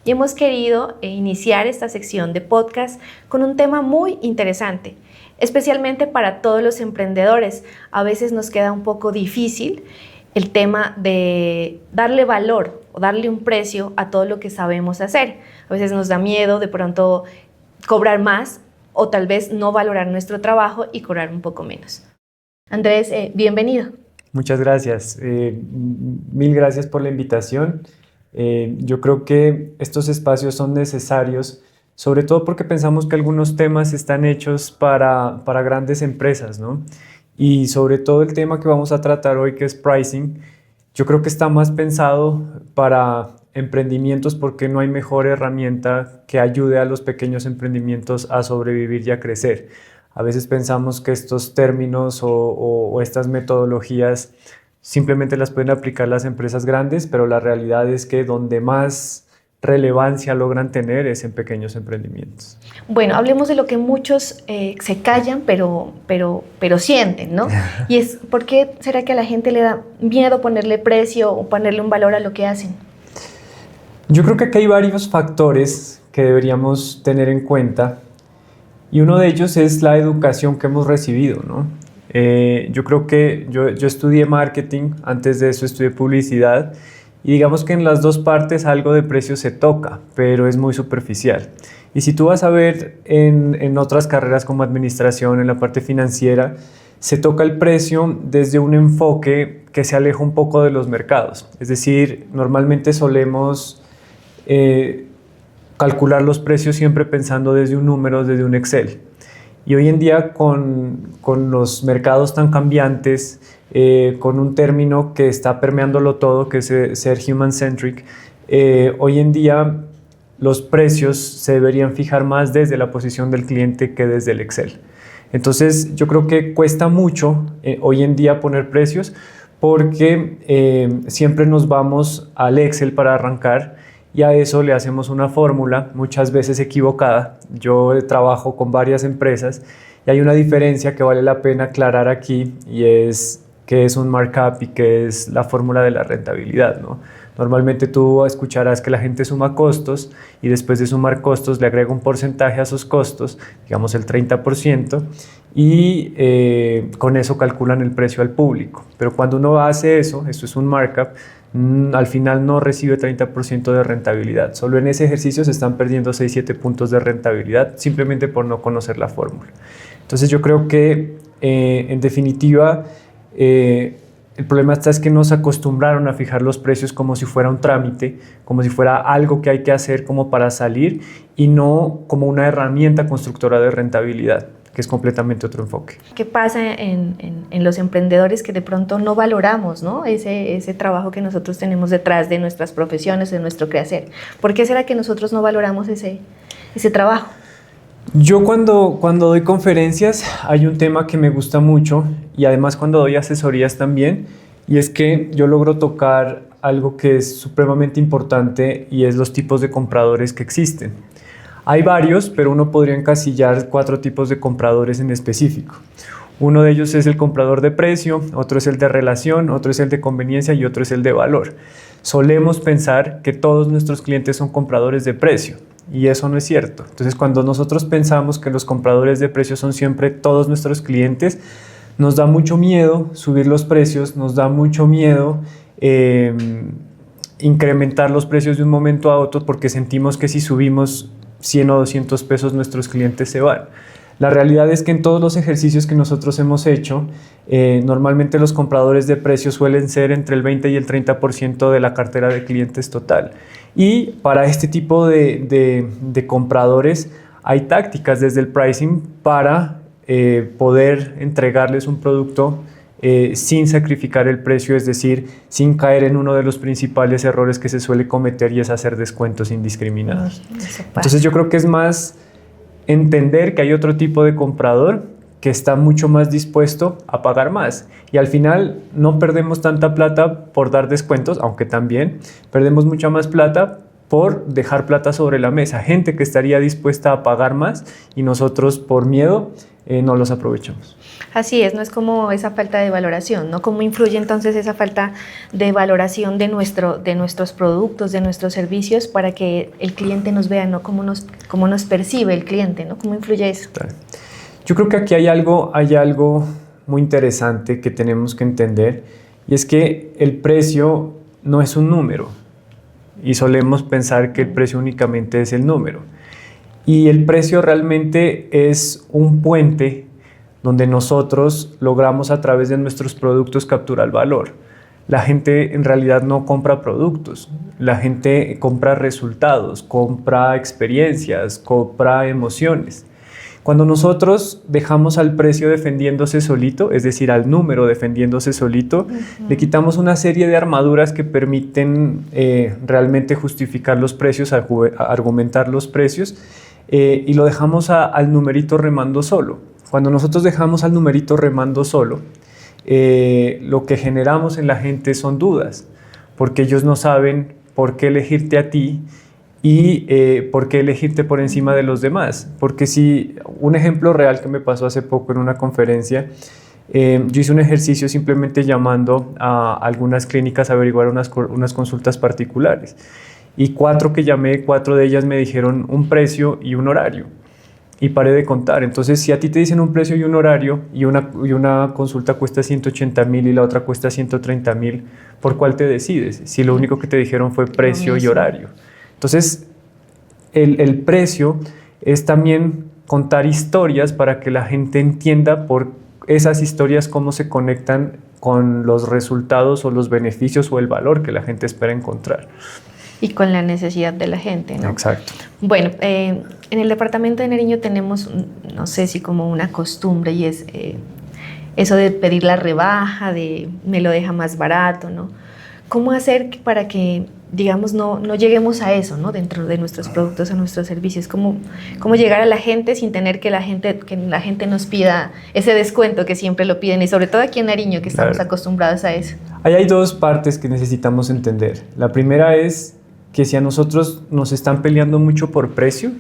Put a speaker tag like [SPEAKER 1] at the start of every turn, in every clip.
[SPEAKER 1] y hemos querido iniciar esta sección de podcast con un tema muy interesante, especialmente para todos los emprendedores. A veces nos queda un poco difícil el tema de darle valor o darle un precio a todo lo que sabemos hacer. A veces nos da miedo de pronto cobrar más o tal vez no valorar nuestro trabajo y cobrar un poco menos. Andrés, bienvenido.
[SPEAKER 2] Muchas gracias. Mil gracias por la invitación. Yo creo que estos espacios son necesarios, sobre todo porque pensamos que algunos temas están hechos para grandes empresas, ¿no? Y sobre todo el tema que vamos a tratar hoy, que es pricing, yo creo que está más pensado para emprendimientos porque no hay mejor herramienta que ayude a los pequeños emprendimientos a sobrevivir y a crecer. A veces pensamos que estos términos o estas metodologías simplemente las pueden aplicar las empresas grandes, pero la realidad es que donde más relevancia logran tener es en pequeños emprendimientos.
[SPEAKER 1] Bueno, hablemos de lo que muchos se callan, pero sienten, ¿no? Y es, ¿por qué será que a la gente le da miedo ponerle precio o ponerle un valor a lo que hacen?
[SPEAKER 2] Yo creo que aquí hay varios factores que deberíamos tener en cuenta. Y uno de ellos es la educación que hemos recibido, ¿no? Yo creo que yo estudié marketing, antes de eso estudié publicidad, y digamos que en las dos partes algo de precio se toca, pero es muy superficial. Y si tú vas a ver en otras carreras como administración, en la parte financiera, se toca el precio desde un enfoque que se aleja un poco de los mercados. Es decir, normalmente solemos calcular los precios siempre pensando desde un número, desde un Excel. Y hoy en día con los mercados tan cambiantes, con un término que está permeándolo todo, que es ser human-centric, hoy en día los precios se deberían fijar más desde la posición del cliente que desde el Excel. Entonces yo creo que cuesta mucho hoy en día poner precios porque siempre nos vamos al Excel para arrancar, y a eso le hacemos una fórmula, muchas veces equivocada. Yo trabajo con varias empresas y hay una diferencia que vale la pena aclarar aquí, y es qué es un markup y qué es la fórmula de la rentabilidad, ¿no? Normalmente tú escucharás que la gente suma costos y después de sumar costos le agrega un porcentaje a sus costos, digamos el 30%, y con eso calculan el precio al público. Pero cuando uno hace eso, esto es un markup, al final no recibe 30% de rentabilidad. Solo en ese ejercicio se están perdiendo 6-7 puntos de rentabilidad simplemente por no conocer la fórmula. Entonces yo creo que en definitiva el problema es que nos acostumbraron a fijar los precios como si fuera un trámite, como si fuera algo que hay que hacer como para salir, y no como una herramienta constructora de rentabilidad, que es completamente otro enfoque.
[SPEAKER 1] ¿Qué pasa en los emprendedores que de pronto no valoramos, ¿no? ese trabajo que nosotros tenemos detrás de nuestras profesiones, de nuestro quehacer? ¿Por qué será que nosotros no valoramos ese trabajo?
[SPEAKER 2] Yo cuando doy conferencias hay un tema que me gusta mucho, y además cuando doy asesorías también, y es que yo logro tocar algo que es supremamente importante, y es los tipos de compradores que existen. Hay varios, pero uno podría encasillar 4 tipos de compradores en específico. Uno de ellos es el comprador de precio, otro es el de relación, otro es el de conveniencia y otro es el de valor. Solemos pensar que todos nuestros clientes son compradores de precio, y eso no es cierto. Entonces, cuando nosotros pensamos que los compradores de precio son siempre todos nuestros clientes, nos da mucho miedo subir los precios, nos da mucho miedo incrementar los precios de un momento a otro, porque sentimos que si subimos 100 o 200 pesos nuestros clientes se van. La realidad es que en todos los ejercicios que nosotros hemos hecho, normalmente los compradores de precios suelen ser entre el 20 y el 30% de la cartera de clientes total. Y para este tipo de compradores hay tácticas desde el pricing para poder entregarles un producto sin sacrificar el precio, es decir, sin caer en uno de los principales errores que se suele cometer, y es hacer descuentos indiscriminados. Entonces yo creo que es más entender que hay otro tipo de comprador que está mucho más dispuesto a pagar más, y al final no perdemos tanta plata por dar descuentos, aunque también perdemos mucha más plata por dejar plata sobre la mesa, gente que estaría dispuesta a pagar más, y nosotros por miedo no los aprovechamos.
[SPEAKER 1] Así es, no es como esa falta de valoración, ¿no? ¿Cómo influye entonces esa falta de valoración de nuestros productos, de nuestros servicios, para que el cliente nos vea, ¿no? ¿Cómo nos percibe el cliente, ¿no? ¿Cómo influye eso?
[SPEAKER 2] Yo creo que aquí hay algo muy interesante que tenemos que entender, y es que el precio no es un número, y solemos pensar que el precio únicamente es el número. Y el precio realmente es un puente donde nosotros logramos a través de nuestros productos capturar valor. La gente en realidad no compra productos, la gente compra resultados, compra experiencias, compra emociones. Cuando nosotros dejamos al precio defendiéndose solito, es decir, al número defendiéndose solito, le quitamos una serie de armaduras que permiten realmente justificar los precios, argumentar los precios, y lo dejamos al numerito remando solo. Cuando nosotros dejamos al numerito remando solo, lo que generamos en la gente son dudas, porque ellos no saben por qué elegirte a ti y por qué elegirte por encima de los demás. Porque si un ejemplo real que me pasó hace poco en una conferencia, yo hice un ejercicio simplemente llamando a algunas clínicas a averiguar unas consultas particulares. Y 4 que llamé, 4 de ellas me dijeron un precio y un horario. Y paré de contar. Entonces, si a ti te dicen un precio y un horario y una consulta cuesta 180,000 y la otra cuesta 130,000, ¿por cuál te decides? Si lo único que te dijeron fue precio y horario. Entonces, el precio es también contar historias para que la gente entienda por esas historias cómo se conectan con los resultados o los beneficios o el valor que la gente espera encontrar.
[SPEAKER 1] Y con la necesidad de la gente, ¿no?
[SPEAKER 2] Exacto.
[SPEAKER 1] Bueno, en el departamento de Nariño tenemos, no sé si como una costumbre, y es eso de pedir la rebaja, de me lo deja más barato, ¿no? ¿Cómo hacer para que, digamos, no lleguemos a eso, ¿no? Dentro de nuestros productos o nuestros servicios? ¿Cómo llegar a la gente sin tener que la gente nos pida ese descuento que siempre lo piden? Y sobre todo aquí en Nariño, que estamos acostumbrados a eso.
[SPEAKER 2] Ahí hay 2 partes que necesitamos entender. La primera es que si a nosotros nos están peleando mucho por precio,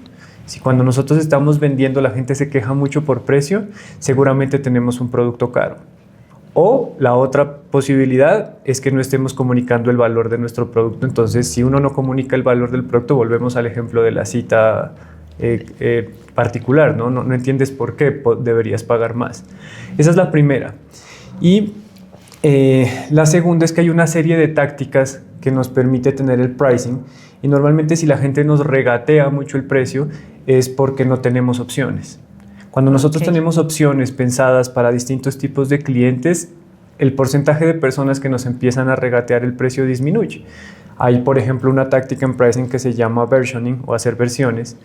[SPEAKER 2] si cuando nosotros estamos vendiendo la gente se queja mucho por precio, seguramente tenemos un producto caro. O la otra posibilidad es que no estemos comunicando el valor de nuestro producto. Entonces, si uno no comunica el valor del producto, volvemos al ejemplo de la cita particular, ¿no? No entiendes por qué deberías pagar más. Esa es la primera. Y la segunda es que hay una serie de tácticas que nos permite tener el pricing, y normalmente si la gente nos regatea mucho el precio es porque no tenemos opciones. Cuando nosotros tenemos opciones pensadas para distintos tipos de clientes, el porcentaje de personas que nos empiezan a regatear el precio disminuye. Hay, por ejemplo, una táctica en pricing que se llama versioning o hacer versiones.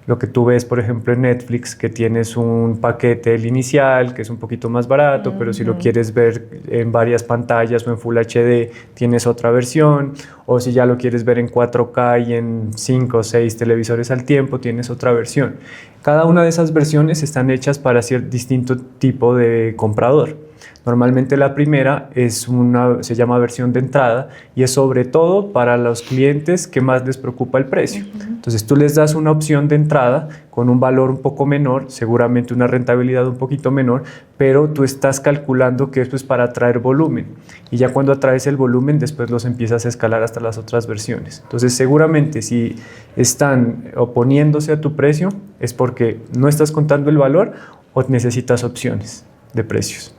[SPEAKER 2] Lo que tú ves, por ejemplo, en Netflix, que tienes un paquete el inicial, que es un poquito más barato, pero si lo quieres ver en varias pantallas o en Full HD, tienes otra versión. O si ya lo quieres ver en 4K y en 5 o 6 televisores al tiempo, tienes otra versión. Cada una de esas versiones están hechas para distinto tipo de comprador. Normalmente la primera se llama versión de entrada y es sobre todo para los clientes que más les preocupa el precio. Entonces tú les das una opción de entrada con un valor un poco menor, seguramente una rentabilidad un poquito menor, pero tú estás calculando que esto es para atraer volumen. Y ya cuando atraes el volumen, después los empiezas a escalar hasta las otras versiones. Entonces seguramente si están oponiéndose a tu precio es porque no estás contando el valor o necesitas opciones de precios.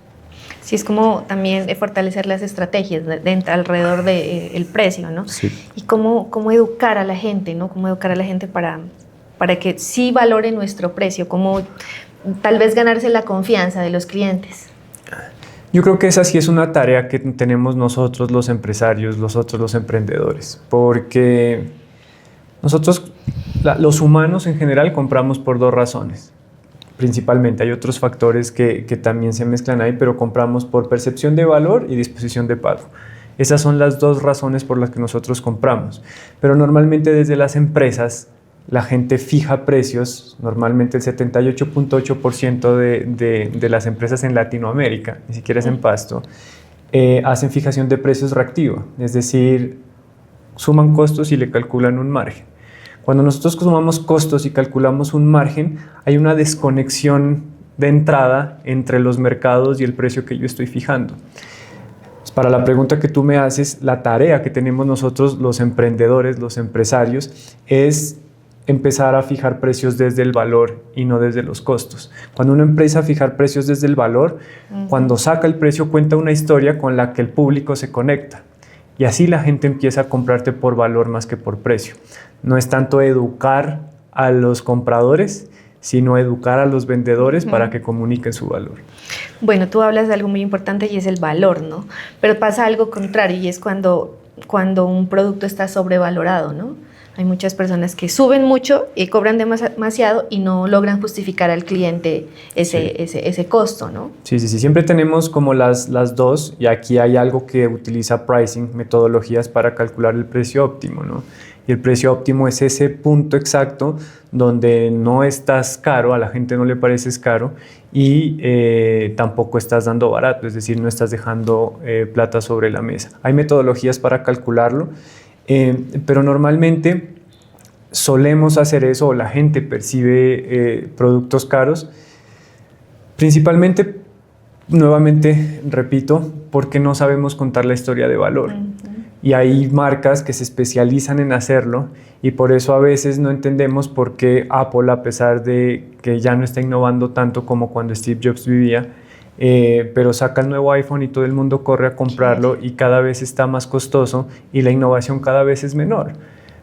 [SPEAKER 1] Sí, es como también fortalecer las estrategias alrededor del precio, ¿no?
[SPEAKER 2] Sí.
[SPEAKER 1] Y cómo educar a la gente, ¿no? Cómo educar a la gente para que sí valore nuestro precio, cómo tal vez ganarse la confianza de los clientes.
[SPEAKER 2] Yo creo que esa sí es una tarea que tenemos nosotros los empresarios, los emprendedores, porque nosotros, los humanos en general, compramos por 2 razones. Principalmente hay otros factores que también se mezclan ahí, pero compramos por percepción de valor y disposición de pago. Esas son las 2 razones por las que nosotros compramos. Pero normalmente desde las empresas la gente fija precios, normalmente el 78.8% de las empresas en Latinoamérica, ni siquiera es en Pasto, hacen fijación de precios reactiva, es decir, suman costos y le calculan un margen. Cuando nosotros sumamos costos y calculamos un margen, hay una desconexión de entrada entre los mercados y el precio que yo estoy fijando. Para la pregunta que tú me haces, la tarea que tenemos nosotros, los emprendedores, los empresarios, es empezar a fijar precios desde el valor y no desde los costos. Cuando uno empieza a fijar precios desde el valor, cuando saca el precio cuenta una historia con la que el público se conecta. Y así la gente empieza a comprarte por valor más que por precio. No es tanto educar a los compradores, sino educar a los vendedores para que comuniquen su valor.
[SPEAKER 1] Bueno, tú hablas de algo muy importante y es el valor, ¿no? Pero pasa algo contrario y es cuando un producto está sobrevalorado, ¿no? Hay muchas personas que suben mucho y cobran demasiado y no logran justificar al cliente ese costo, ¿no?
[SPEAKER 2] Sí. Siempre tenemos como las dos, y aquí hay algo que utiliza pricing, metodologías para calcular el precio óptimo, ¿no? Y el precio óptimo es ese punto exacto donde no estás caro, a la gente no le pareces caro y tampoco estás dando barato, es decir, no estás dejando plata sobre la mesa. Hay metodologías para calcularlo. Pero normalmente solemos hacer eso, o la gente percibe productos caros, principalmente, nuevamente repito, porque no sabemos contar la historia de valor. Y hay marcas que se especializan en hacerlo y por eso a veces no entendemos por qué Apple, a pesar de que ya no está innovando tanto como cuando Steve Jobs vivía, pero saca el nuevo iPhone y todo el mundo corre a comprarlo y cada vez está más costoso y la innovación cada vez es menor.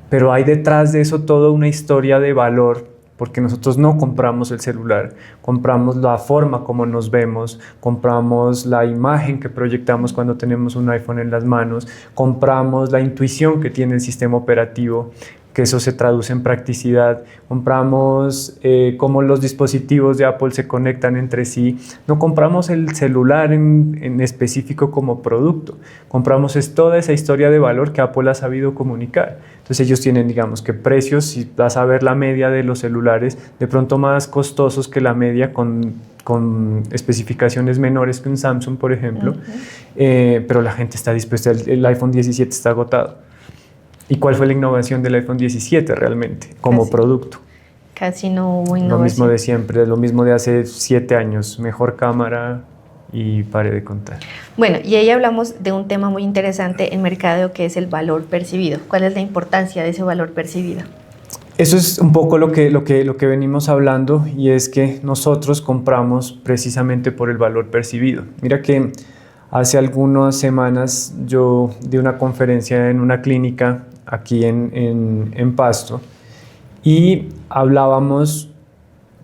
[SPEAKER 2] Pero hay detrás de eso toda una historia de valor, porque nosotros no compramos el celular, compramos la forma como nos vemos, compramos la imagen que proyectamos cuando tenemos un iPhone en las manos, compramos la intuición que tiene el sistema operativo, que eso se traduce en practicidad, compramos cómo los dispositivos de Apple se conectan entre sí, no compramos el celular en específico como producto, compramos toda esa historia de valor que Apple ha sabido comunicar. Entonces ellos tienen, digamos, que precios, si vas a ver la media de los celulares, de pronto más costosos que la media con especificaciones menores que un Samsung, por ejemplo, pero la gente está dispuesta, el iPhone 17 está agotado. ¿Y cuál fue la innovación del iPhone 17 realmente como producto?
[SPEAKER 1] Casi no hubo innovación.
[SPEAKER 2] Lo mismo de siempre, lo mismo de hace 7 años, mejor cámara y pare de contar.
[SPEAKER 1] Bueno, y ahí hablamos de un tema muy interesante en mercadeo que es el valor percibido. ¿Cuál es la importancia de ese valor percibido?
[SPEAKER 2] Eso es un poco lo que venimos hablando y es que nosotros compramos precisamente por el valor percibido. Mira que hace algunas semanas yo di una conferencia en una clínica aquí en Pasto y hablábamos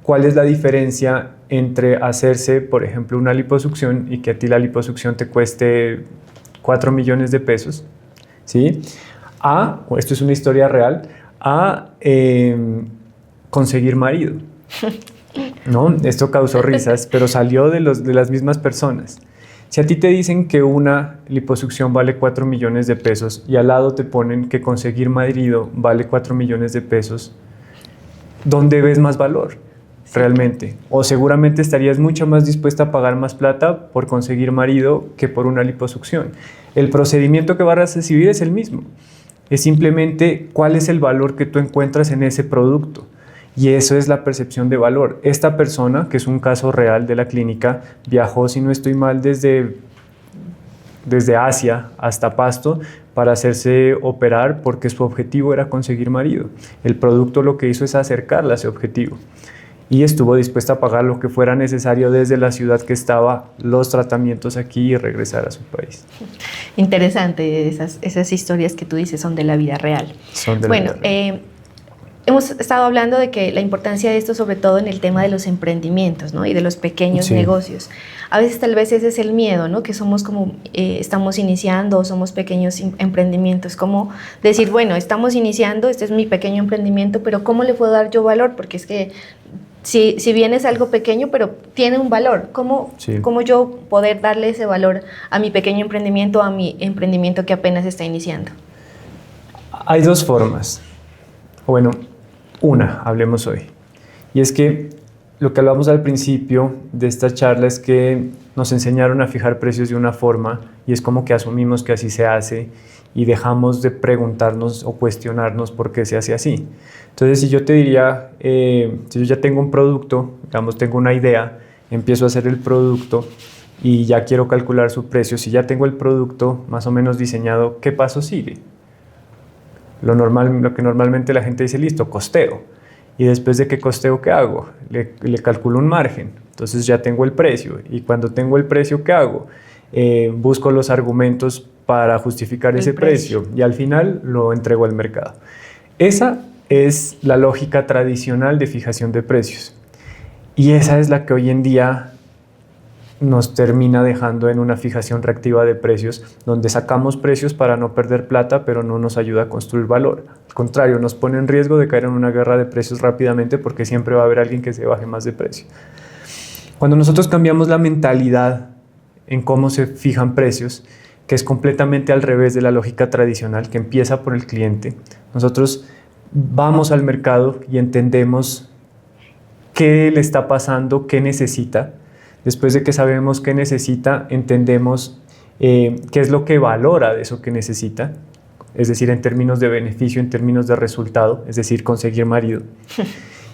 [SPEAKER 2] cuál es la diferencia entre hacerse, por ejemplo, una liposucción y que a ti la liposucción te cueste 4 millones de pesos, ¿sí? Esto es una historia real, conseguir marido, ¿no? Esto causó risas, pero salió de las mismas personas. Si a ti te dicen que una liposucción vale 4 millones de pesos y al lado te ponen que conseguir marido vale 4 millones de pesos, ¿dónde ves más valor realmente? O seguramente estarías mucho más dispuesta a pagar más plata por conseguir marido que por una liposucción. El procedimiento que vas a recibir es el mismo. Es simplemente cuál es el valor que tú encuentras en ese producto. Y eso es la percepción de valor. Esta persona, que es un caso real de la clínica, viajó, si no estoy mal, desde Asia hasta Pasto para hacerse operar porque su objetivo era conseguir marido. El producto lo que hizo es acercarla a ese objetivo. Y estuvo dispuesta a pagar lo que fuera necesario desde la ciudad que estaba, los tratamientos aquí y regresar a su país.
[SPEAKER 1] Interesante, esas historias que tú dices son de la vida real.
[SPEAKER 2] Son de la vida real.
[SPEAKER 1] Hemos estado hablando de que la importancia de esto, sobre todo en el tema de los emprendimientos, ¿no? Y de los pequeños negocios. A veces tal vez ese es el miedo, ¿no? Que somos como, estamos iniciando, somos pequeños emprendimientos. Como decir, bueno, estamos iniciando, este es mi pequeño emprendimiento, pero ¿cómo le puedo dar yo valor? Porque es que si bien es algo pequeño, pero tiene un valor. ¿Cómo yo poder darle ese valor a mi pequeño emprendimiento, a mi emprendimiento que apenas está iniciando?
[SPEAKER 2] Hay dos formas. Bueno, hablemos hoy. Y es que lo que hablamos al principio de esta charla es que nos enseñaron a fijar precios de una forma y es como que asumimos que así se hace y dejamos de preguntarnos o cuestionarnos por qué se hace así. Entonces, si yo te diría, si yo ya tengo un producto, digamos, tengo una idea empiezo a hacer el producto y ya quiero calcular su precio. Si ya tengo el producto más o menos diseñado, ¿qué paso sigue? Lo que normalmente la gente dice, listo, costeo. Y después de que costeo, ¿qué hago? Le calculo un margen. Entonces ya tengo el precio. Y cuando tengo el precio, ¿qué hago? Busco los argumentos para justificar ese precio. Y al final lo entrego al mercado. Esa es la lógica tradicional de fijación de precios. Y esa es la que hoy en día nos termina dejando en una fijación reactiva de precios, donde sacamos precios para no perder plata, pero no nos ayuda a construir valor. Al contrario, nos pone en riesgo de caer en una guerra de precios rápidamente, porque siempre va a haber alguien que se baje más de precio. Cuando nosotros cambiamos la mentalidad en cómo se fijan precios, que es completamente al revés de la lógica tradicional, que empieza por el cliente, nosotros vamos al mercado y entendemos qué le está pasando, qué necesita. Después de que sabemos qué necesita, entendemos qué es lo que valora de eso que necesita, es decir, en términos de beneficio, en términos de resultado, es decir, conseguir marido.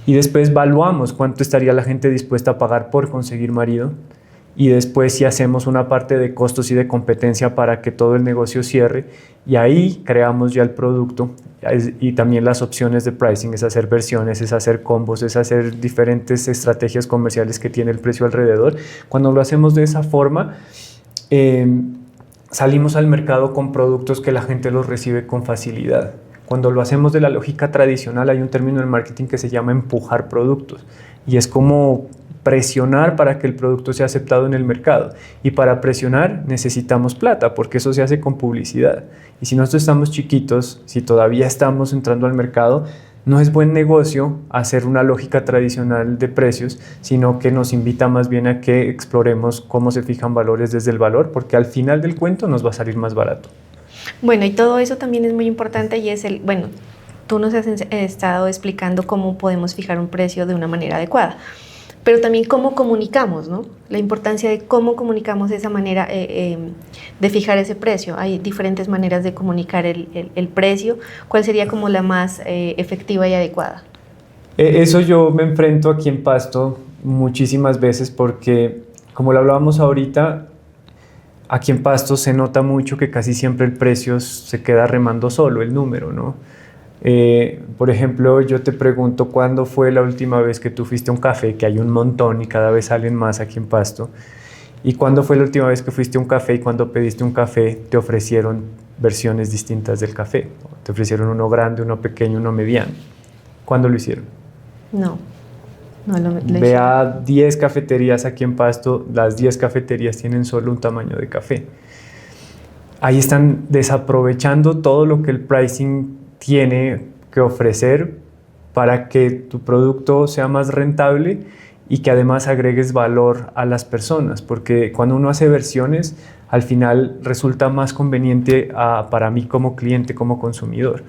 [SPEAKER 2] Y después evaluamos cuánto estaría la gente dispuesta a pagar por conseguir marido. Y después si hacemos una parte de costos y de competencia para que todo el negocio cierre, y ahí creamos ya el producto y también las opciones de pricing, es hacer versiones, es hacer combos, es hacer diferentes estrategias comerciales que tiene el precio alrededor. Cuando lo hacemos de esa forma, salimos al mercado con productos que la gente los recibe con facilidad. Cuando lo hacemos de la lógica tradicional, hay un término en marketing que se llama empujar productos, y es como presionar para que el producto sea aceptado en el mercado. Y para presionar necesitamos plata, porque eso se hace con publicidad. Y si nosotros estamos chiquitos, si todavía estamos entrando al mercado, no es buen negocio hacer una lógica tradicional de precios, sino que nos invita más bien a que exploremos cómo se fijan valores desde el valor, porque al final del cuento nos va a salir más barato.
[SPEAKER 1] Bueno, y todo eso también es muy importante, y es tú nos has estado explicando cómo podemos fijar un precio de una manera adecuada, pero también cómo comunicamos, ¿no? La importancia de cómo comunicamos esa manera de fijar ese precio. Hay diferentes maneras de comunicar el precio. ¿Cuál sería como la más efectiva y adecuada?
[SPEAKER 2] Eso yo me enfrento aquí en Pasto muchísimas veces, porque como lo hablábamos ahorita, aquí en Pasto se nota mucho que casi siempre el precio se queda remando solo, el número, ¿no? Por ejemplo, yo te pregunto, ¿cuándo fue la última vez que tú fuiste a un café? Que hay un montón y cada vez salen más aquí en Pasto. ¿Y cuándo fue la última vez que fuiste a un café y cuando pediste un café te ofrecieron versiones distintas del café? Te ofrecieron uno grande, uno pequeño, uno mediano. ¿Cuándo lo hicieron?
[SPEAKER 1] No lo
[SPEAKER 2] Ve a 10 cafeterías aquí en Pasto, las 10 cafeterías tienen solo un tamaño de café. Ahí están desaprovechando todo lo que el pricing tiene que ofrecer para que tu producto sea más rentable y que además agregues valor a las personas, porque cuando uno hace versiones, al final resulta más conveniente para mí como cliente, como consumidor.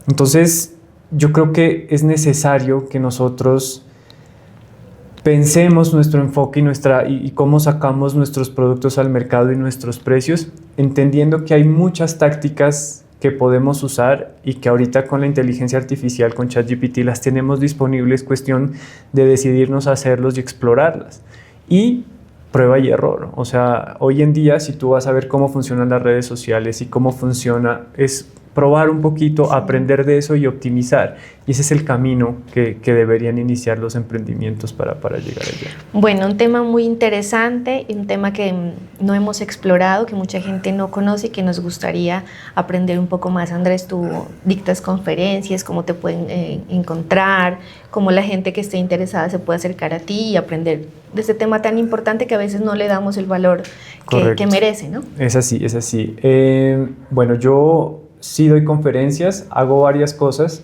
[SPEAKER 2] Entonces, yo creo que es necesario que nosotros pensemos nuestro enfoque y cómo sacamos nuestros productos al mercado y nuestros precios, entendiendo que hay muchas tácticas que podemos usar y que ahorita con la inteligencia artificial, con ChatGPT, las tenemos disponibles, cuestión de decidirnos a hacerlos y explorarlas. Y prueba y error. O sea, hoy en día, si tú vas a ver cómo funcionan las redes sociales y cómo funciona, es probar un poquito, aprender de eso y optimizar. Y ese es el camino que deberían iniciar los emprendimientos para llegar allá.
[SPEAKER 1] Bueno, un tema muy interesante, un tema que no hemos explorado, que mucha gente no conoce y que nos gustaría aprender un poco más. Andrés, tú dictas conferencias, cómo te pueden encontrar, cómo la gente que esté interesada se puede acercar a ti y aprender de este tema tan importante que a veces no le damos el valor que merece, ¿no?
[SPEAKER 2] Es así, es así. Bueno, yo sí doy conferencias, hago varias cosas,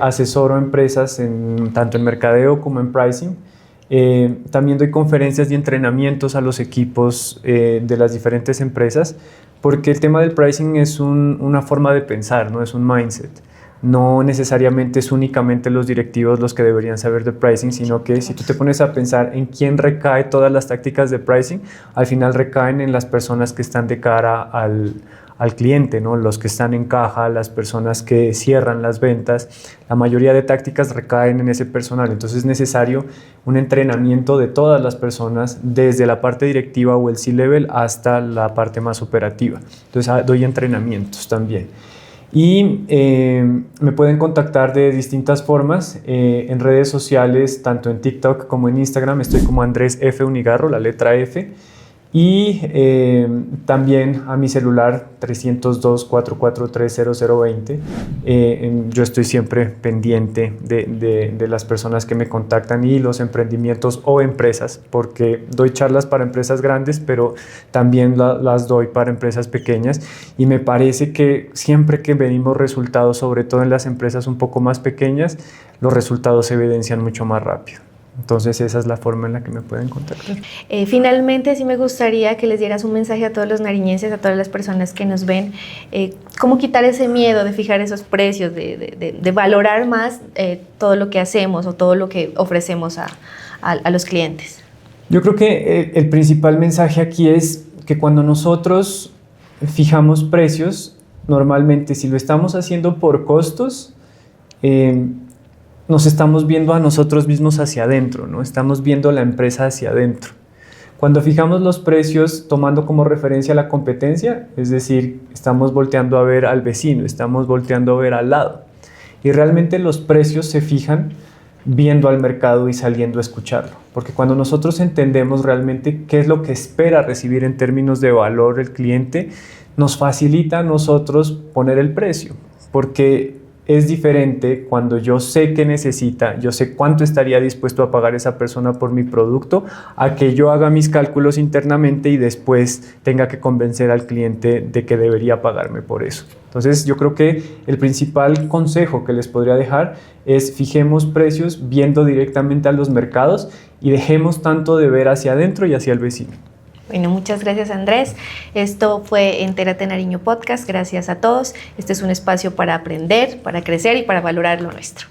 [SPEAKER 2] asesoro empresas tanto en mercadeo como en pricing. También doy conferencias y entrenamientos a los equipos de las diferentes empresas, porque el tema del pricing es una forma de pensar, ¿no? Es un mindset. No necesariamente es únicamente los directivos los que deberían saber de pricing, sino que si tú te pones a pensar en quién recae todas las tácticas de pricing, al final recaen en las personas que están de cara al al cliente, ¿no? Los que están en caja, las personas que cierran las ventas, la mayoría de tácticas recaen en ese personal. Entonces es necesario un entrenamiento de todas las personas, desde la parte directiva o el C-Level hasta la parte más operativa. Entonces doy entrenamientos también. Y me pueden contactar de distintas formas en redes sociales, tanto en TikTok como en Instagram. Estoy como Andrés F. Unigarro, la letra F. Y también a mi celular 302-443-0020. Yo estoy siempre pendiente de las personas que me contactan y los emprendimientos o empresas, porque doy charlas para empresas grandes, pero también las doy para empresas pequeñas, y me parece que siempre que venimos resultados, sobre todo en las empresas un poco más pequeñas, los resultados se evidencian mucho más rápido. Entonces esa es la forma en la que me pueden contactar.
[SPEAKER 1] Finalmente, sí me gustaría que les dieras un mensaje a todos los nariñenses, a todas las personas que nos ven, cómo quitar ese miedo de fijar esos precios, de valorar más todo lo que hacemos o todo lo que ofrecemos a los clientes.
[SPEAKER 2] Yo creo que el principal mensaje aquí es que cuando nosotros fijamos precios, normalmente si lo estamos haciendo por costos, nos estamos viendo a nosotros mismos hacia adentro, ¿no? Estamos viendo la empresa hacia adentro. Cuando fijamos los precios tomando como referencia la competencia, es decir, estamos volteando a ver al vecino, estamos volteando a ver al lado. Y realmente los precios se fijan viendo al mercado y saliendo a escucharlo. Porque cuando nosotros entendemos realmente qué es lo que espera recibir en términos de valor el cliente, nos facilita a nosotros poner el precio. Porque es diferente cuando yo sé qué necesita, yo sé cuánto estaría dispuesto a pagar esa persona por mi producto, a que yo haga mis cálculos internamente y después tenga que convencer al cliente de que debería pagarme por eso. Entonces yo creo que el principal consejo que les podría dejar es fijemos precios viendo directamente a los mercados y dejemos tanto de ver hacia adentro y hacia el vecino.
[SPEAKER 1] Bueno, muchas gracias, Andrés. Esto fue Entérate Nariño Podcast. Gracias a todos. Este es un espacio para aprender, para crecer y para valorar lo nuestro.